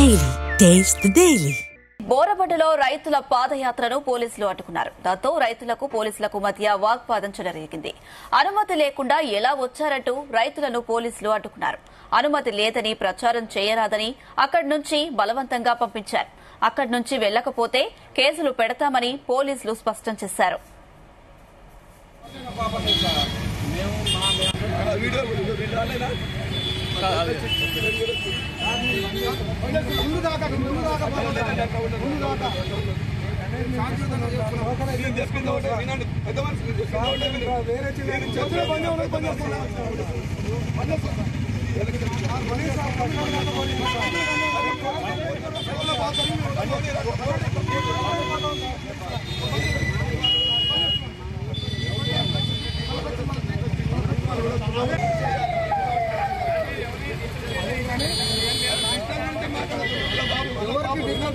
Daily. Taste the Daily. బోరబండలో రైతుల పాదయాత్రను పోలీసులు అడ్డుకున్నారు. దాంతో రైతులకు పోలీసులకు మధ్య వాగ్వాదం చెలరేగింది. అనుమతి లేకుండా ఎలా వచ్చారంటూ రైతులను పోలీసులు అడ్డుకున్నారు. అనుమతి లేదని ప్రచారం చేయరాదని అక్కడి నుంచి బలవంతంగా పంపించారు. అక్కడి నుంచి వెళ్లకపోతే కేసులు పెడతామని పోలీసులు స్పష్టం చేశారు.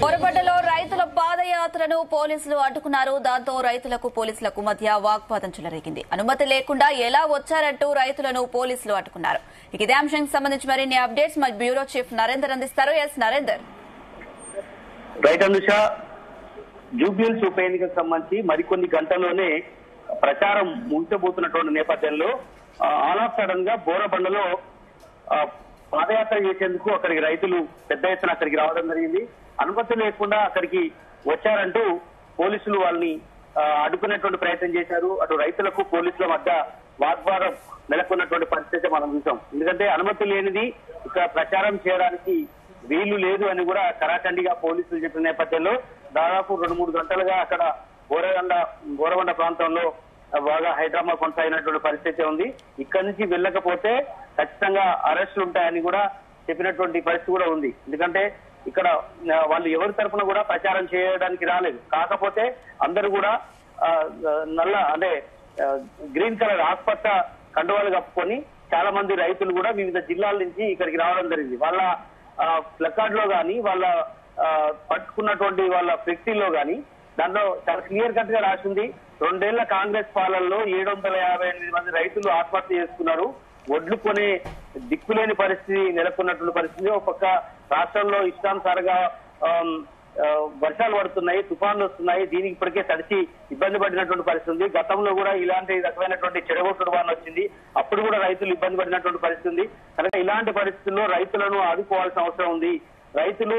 బోరబండలో రైతుల పాదయాత్రను పోలీసులు అడ్డుకున్నారు. దాంతో రైతులకు పోలీసులకు మధ్య వాగ్వాదం చెలరేగింది. అనుమతి లేకుండా ఎలా వచ్చారంటూ రైతులను పోలీసులు అడ్డుకున్నారు. ఇదే అంశానికి సంబంధించి మరిన్ని అప్డేట్స్ మా బ్యూరో చీఫ్ నరేందర్ అందిస్తారు. ఎస్ నరేందర్. రైట్ అనుష, జూబ్లీహిల్స్ ఉప ఎన్నికకు సంబంధించి మరికొన్ని గంటల్లోనే ప్రచారం ముగిసబోతున్నటువంటి నేపథ్యంలో ఆల్ ఆఫ్ సడన్ గా బోరబండలో పాదయాత్ర చేసేందుకు అక్కడికి రైతులు పెద్ద ఎత్తున అక్కడికి రావడం జరిగింది. అనుమతి లేకుండా అక్కడికి వచ్చారంటూ పోలీసులు వాళ్ళని అడ్డుకునేటువంటి ప్రయత్నం చేశారు. అటు రైతులకు పోలీసుల మధ్య వాగ్వాదం నెలకొన్నటువంటి పరిస్థితి మనం చూసాం. ఎందుకంటే అనుమతి లేనిది ఇక్కడ ప్రచారం చేయడానికి వీలు లేదు అని కూడా కరాఖండిగా పోలీసులు చెప్పిన నేపథ్యంలో దాదాపు 2-3 గంటలుగా అక్కడ బోరబండ ప్రాంతంలో బాగా హైడ్రామా కొనసాగినటువంటి పరిస్థితి ఉంది. ఇక్కడి నుంచి వెళ్ళకపోతే ఖచ్చితంగా అరెస్టులు ఉంటాయని కూడా చెప్పినటువంటి పరిస్థితి కూడా ఉంది. ఎందుకంటే ఇక్కడ వాళ్ళు ఎవరి తరఫున కూడా ప్రచారం చేయడానికి రాలేదు. కాకపోతే అందరూ కూడా గ్రీన్ కలర్ ఆకుపచ్చ కండువాలు కప్పుకొని చాలా మంది రైతులు కూడా వివిధ జిల్లాల నుంచి ఇక్కడికి రావడం జరిగింది. వాళ్ళ ప్లకార్డ్ లో గాని వాళ్ళ పట్టుకున్నటువంటి వాళ్ళ ఫ్లెక్సీలో గాని దాంట్లో చాలా క్లియర్ కట్ గా రాసింది, 2 ఏళ్ల కాంగ్రెస్ పాలనలో 758 మంది రైతులు ఆత్మహత్య చేసుకున్నారు. ఒడ్లు కొనే దిక్కులేని పరిస్థితి నెలకొన్నటువంటి పరిస్థితి. ఒక పక్క రాష్ట్రంలో ఇష్టానుసారంగా వర్షాలు పడుతున్నాయి, తుఫాన్లు వస్తున్నాయి. దీనికి ఇప్పటికే తడిచి ఇబ్బంది పడినటువంటి పరిస్థితి ఉంది. గతంలో కూడా ఇలాంటి రకమైనటువంటి చెడగొట్టుడు వాన వచ్చింది. అప్పుడు కూడా రైతులు ఇబ్బంది పడినటువంటి పరిస్థితి ఉంది. కనుక ఇలాంటి పరిస్థితుల్లో రైతులను ఆదుకోవాల్సిన అవసరం ఉంది. రైతులు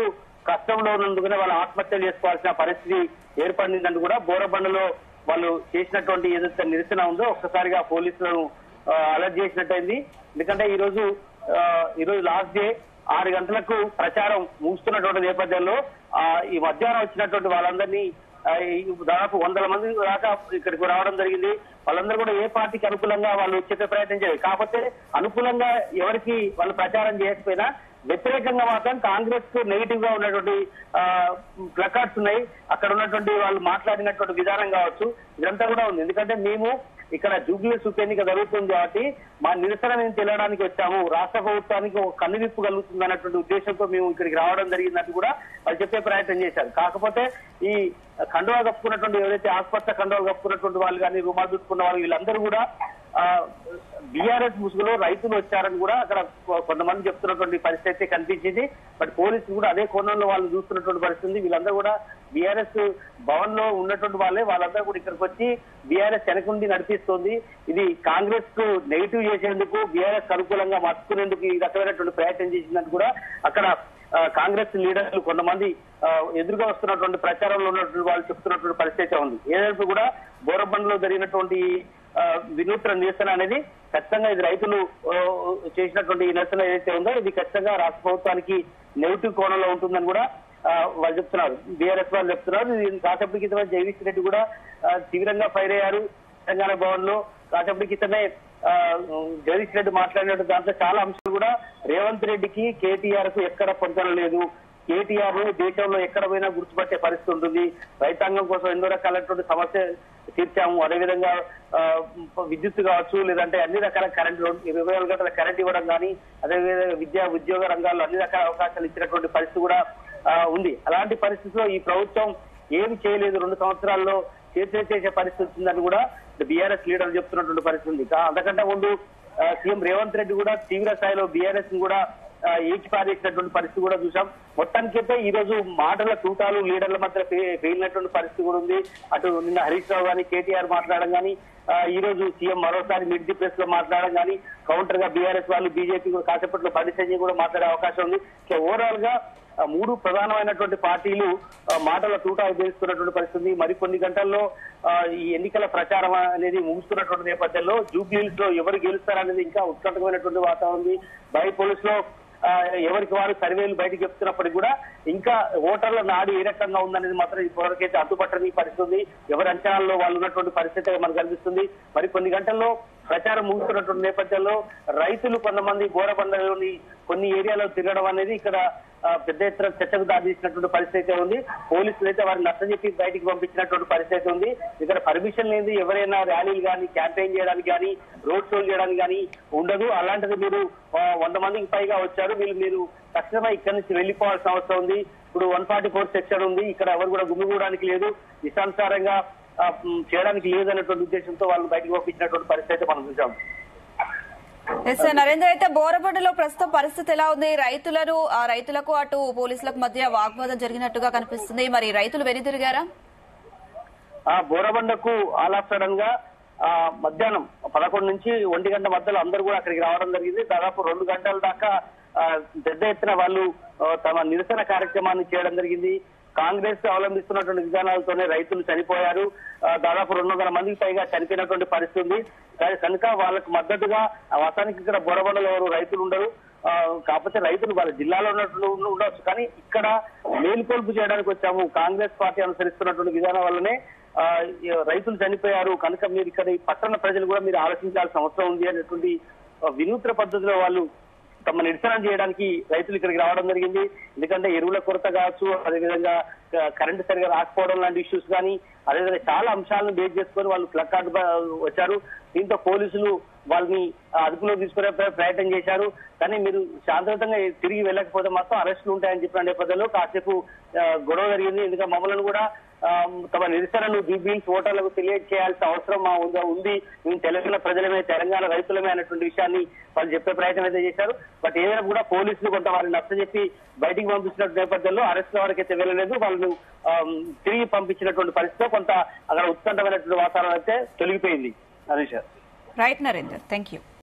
కష్టంలో ఉన్నందుకునే వాళ్ళు ఆత్మహత్యలు చేసుకోవాల్సిన పరిస్థితి ఏర్పడిందని కూడా బోరబండలో వాళ్ళు చేసినటువంటి ఏదైతే నిరసన ఉందో ఒక్కసారిగా పోలీసులను అలర్ట్ చేసినట్టయింది. ఎందుకంటే ఈ రోజు లాస్ట్ డే 6 గంటలకు ప్రచారం ముగుస్తున్నటువంటి నేపథ్యంలో ఈ మధ్యాహ్నం వచ్చినటువంటి వాళ్ళందరినీ దాదాపు 100 మంది దాకా ఇక్కడికి రావడం జరిగింది. వాళ్ళందరూ కూడా ఏ పార్టీకి అనుకూలంగా వాళ్ళు చెప్పే ప్రయత్నం చేయాలి. కాకపోతే అనుకూలంగా ఎవరికి వాళ్ళు ప్రచారం చేయకపోయినా వ్యతిరేకంగా మాత్రం కాంగ్రెస్ కు నెగిటివ్ గా ఉన్నటువంటి ప్లకార్డ్స్ ఉన్నాయి. అక్కడ ఉన్నటువంటి వాళ్ళు మాట్లాడినటువంటి విధానం కావచ్చు, ఇదంతా కూడా ఉంది. ఎందుకంటే మేము ఇక్కడ జూబ్లీహిల్స్ ఉప ఎన్నిక జరుగుతుంది కాబట్టి మా నిరసన మేము తెలియడానికి వచ్చాము, రాష్ట్ర ప్రభుత్వానికి ఒక కన్నువిప్పు కలుగుతుంది అన్నటువంటి ఉద్దేశంతో మేము ఇక్కడికి రావడం జరిగిందని కూడా వాళ్ళు చెప్పే ప్రయత్నం చేశారు. కాకపోతే ఈ కండువా కప్పుకున్నటువంటి ఎవరైతే ఆసుపత్ర కండువాలు కప్పుకున్నటువంటి వాళ్ళు కానీ రుమాలు చుట్టుకున్న వాళ్ళు వీళ్ళందరూ కూడా బీఆర్ఎస్ ముసుగులో రైతులు వచ్చారని కూడా అక్కడ కొంతమంది చెప్తున్నటువంటి పరిస్థితి కనిపించింది. బట్ పోలీసులు కూడా అదే కోణంలో వాళ్ళు చూస్తున్నటువంటి పరిస్థితి. వీళ్ళందరూ కూడా బీఆర్ఎస్ భవన్ లో ఉన్నటువంటి వాళ్ళే, వాళ్ళందరూ కూడా ఇక్కడికి వచ్చి బీఆర్ఎస్ వెనకుండి నడిపిస్తోంది. ఇది కాంగ్రెస్ కు నెగిటివ్ చేసేందుకు, బీఆర్ఎస్ అనుకూలంగా మార్చుకునేందుకు ఈ రకమైనటువంటి ప్రయత్నం చేసిందని కూడా అక్కడ కాంగ్రెస్ లీడర్లు కొంతమంది ఎదురుగా వస్తున్నటువంటి ప్రచారంలో ఉన్నటువంటి వాళ్ళు చెప్తున్నటువంటి పరిస్థితి ఉంది. ఏదైతే కూడా బోరబండలో జరిగినటువంటి వినూత్న నిరసన అనేది ఖచ్చితంగా ఇది రైతులు చేసినటువంటి ఈ నిరసన ఏదైతే ఉందో ఇది ఖచ్చితంగా రాష్ట్ర ప్రభుత్వానికి నెగిటివ్ కోణంలో ఉంటుందని కూడా వాళ్ళు చెప్తున్నారు. బీఆర్ఎస్ వాళ్ళు చెప్తున్నారు. కాసేపటి క్రితమే జగదీష్ రెడ్డి కూడా తీవ్రంగా ఫైర్ అయ్యారు తెలంగాణ భవన్ లో. కాసేపటి క్రితమే జగదీష్ రెడ్డి మాట్లాడినట్టు దాంట్లో చాలా అంశాలు కూడా రేవంత్ రెడ్డికి కేటీఆర్ కు ఎక్కడ పొందడం లేదు. కేటీఆర్ ను దేశంలో ఎక్కడ పోయినా గుర్తుపట్టే పరిస్థితి ఉంటుంది. రైతాంగం కోసం ఎన్నో రకాలైనటువంటి సమస్య తీర్చాము. అదేవిధంగా విద్యుత్ కావచ్చు, లేదంటే అన్ని రకాల కరెంట్ 24 గంటల కరెంట్ ఇవ్వడం కానీ, అదేవిధంగా విద్యా ఉద్యోగ రంగాల్లో అన్ని రకాల అవకాశాలు ఇచ్చినటువంటి పరిస్థితి కూడా ఉంది. అలాంటి పరిస్థితిలో ఈ ప్రభుత్వం ఏమి చేయలేదు, 2 సంవత్సరాల్లో చేసే పరిస్థితి ఉందని కూడా బీఆర్ఎస్ లీడర్ చెప్తున్నటువంటి పరిస్థితి ఉంది. అంతకంటే ముందు సీఎం రేవంత్ రెడ్డి కూడా తీవ్ర స్థాయిలో బీఆర్ఎస్ ని కూడా ఏకి పారేసినటువంటి పరిస్థితి కూడా చూసాం. మొత్తానికైతే ఈ రోజు మాటల తూటాలు లీడర్ల మధ్య పేలినటువంటి పరిస్థితి కూడా ఉంది. అటు నిన్న హరీష్ రావు గాని కేటీఆర్ మాట్లాడడం గానీ, ఈ రోజు సీఎం మరోసారి మిడ్ ది ప్రెస్ లో మాట్లాడడం గానీ, కౌంటర్ గా బీఆర్ఎస్ వాళ్ళు బీజేపీ కూడా కాసేపట్లో బండి సంజయ్ కూడా మాట్లాడే అవకాశం ఉంది. ఓవరాల్ గా మూడు ప్రధానమైనటువంటి పార్టీలు మాటల తూటాలు పేలుస్తున్నటువంటి పరిస్థితి. మరికొన్ని గంటల్లో ఈ ఎన్నికల ప్రచారం అనేది ముగుస్తున్నటువంటి నేపథ్యంలో జూబ్లీహిల్స్ లో ఎవరు గెలుస్తారనేది ఇంకా ఉత్కంఠమైనటువంటి వాతావరణం ఉంది. బై పోలీస్ లో ఎవరికి వారు సర్వేలు బయటకు చెప్తున్నప్పటికీ కూడా ఇంకా ఓటర్ల నాడు ఏ రకంగా ఉందనేది మాత్రం ఇప్పటివరకైతే అడ్డుపట్టని పరిస్థితి. ఎవరి అంచనాల్లో వాళ్ళు ఉన్నటువంటి పరిస్థితి మనకు కనిపిస్తుంది. మరి కొన్ని గంటల్లో ప్రచారం ముగుస్తున్నటువంటి నేపథ్యంలో రైతులు కొంతమంది బోరబండలోని కొన్ని ఏరియాలో తిరగడం అనేది ఇక్కడ పెద్ద ఎత్తున చర్చకు దారితీసినటువంటి పరిస్థితి ఉంది. పోలీసులు అయితే వారిని నచ్చజెప్పి బయటికి పంపించినటువంటి పరిస్థితి ఉంది. ఇక్కడ పర్మిషన్ లేని ఎవరైనా ర్యాలీలు కానీ, క్యాంపెయిన్ చేయడానికి కానీ, రోడ్ షోలు చేయడానికి కానీ ఉండదు. అలాంటిది మీరు 100 మందికి పైగా వచ్చారు, మీరు తక్షణమే ఇక్కడి నుంచి వెళ్లిపోవాల్సిన అవసరం ఉంది. ఇప్పుడు 144 సెక్షన్ ఉంది, ఇక్కడ ఎవరు కూడా గుమిగూడడానికి లేదు, ఇష్టానుసారంగా చేయడానికి లేదనేటువంటి ఉద్దేశంతో వాళ్ళు బయటకు పంపించినటువంటి పరిస్థితి మనం చూసాం. నరేంద్ర, అయితే బోరబండలో ప్రస్తుతం పరిస్థితి ఎలా ఉంది? రైతులకు అటు పోలీసులకు మధ్య వాగ్వాదం జరిగినట్టుగా కనిపిస్తుంది. మరి రైతులు వెనుదిరిగారా? బోరబండకు ఆల్ ఆఫ్ సడన్ గా మధ్యాహ్నం 11 నుంచి 1 గంట మధ్యలో అందరూ కూడా అక్కడికి రావడం జరిగింది. దాదాపు 2 గంటల దాకా పెద్ద ఎత్తున వాళ్ళు తమ నిరసన కార్యక్రమాన్ని చేయడం జరిగింది. కాంగ్రెస్ అవలంబిస్తున్నటువంటి విధానాలతోనే రైతులు చనిపోయారు. దాదాపు 200 మందికి పైగా చనిపోయినటువంటి పరిస్థితి ఉంది. కనుక వాళ్ళకు మద్దతుగా వాస్తవానికి ఇక్కడ బోరబండలో ఎవరు రైతులు ఉండరు. కాకపోతే రైతులు వాళ్ళ జిల్లాలో ఉన్నటువంటి ఉండవచ్చు, కానీ ఇక్కడ మేలుకొల్పు చేయడానికి వచ్చాము. కాంగ్రెస్ పార్టీ అనుసరిస్తున్నటువంటి విధానం వల్లనే రైతులు చనిపోయారు. కనుక మీరు ఇక్కడ ఈ పట్టణ ప్రజలు కూడా మీరు ఆలోచించాల్సిన అవసరం ఉంది అనేటువంటి వినూత్న పద్ధతిలో వాళ్ళు తమ నిరసన చేయడానికి రైతులు ఇక్కడికి రావడం జరిగింది. ఎందుకంటే ఎరువుల కొరత కావచ్చు, అదేవిధంగా కరెంటు సరిగా రాకపోవడం లాంటి ఇష్యూస్ కానీ, అదేవిధంగా చాలా అంశాలను బేస్ చేసుకొని వాళ్ళు ప్లకార్డు వచ్చారు. దీంతో పోలీసులు వాళ్ళని అదుపులో తీసుకునే ప్రయత్నం చేశారు. కానీ మీరు శాంతియుతంగా తిరిగి వెళ్ళకపోతే మాత్రం అరెస్టులు ఉంటాయని చెప్పిన నేపథ్యంలో కాసేపు గొడవ జరిగింది. ఎందుకంటే మమ్మల్ని కూడా తమ నిరసనను జూబ్లీహిల్స్ ఓటర్లకు తెలియజేయాల్సిన అవసరం ఉంది, మేము తెలంగాణ ప్రజలమే, తెలంగాణ రైతులమే అనేటువంటి విషయాన్ని వాళ్ళు చెప్పే ప్రయత్నం అయితే చేశారు. బట్ ఏదైనా కూడా పోలీసులు కొంత వారిని నచ్చజెప్పి బయటికి పంపించిన నేపథ్యంలో అరెస్టుల వరకు అయితే వెళ్ళలేదు. వాళ్ళను తిరిగి పంపించినటువంటి పరిస్థితిలో కొంత అక్కడ ఉత్కంఠమైనటువంటి వాతావరణం అయితే తొలగిపోయింది. Right Narender, thank you.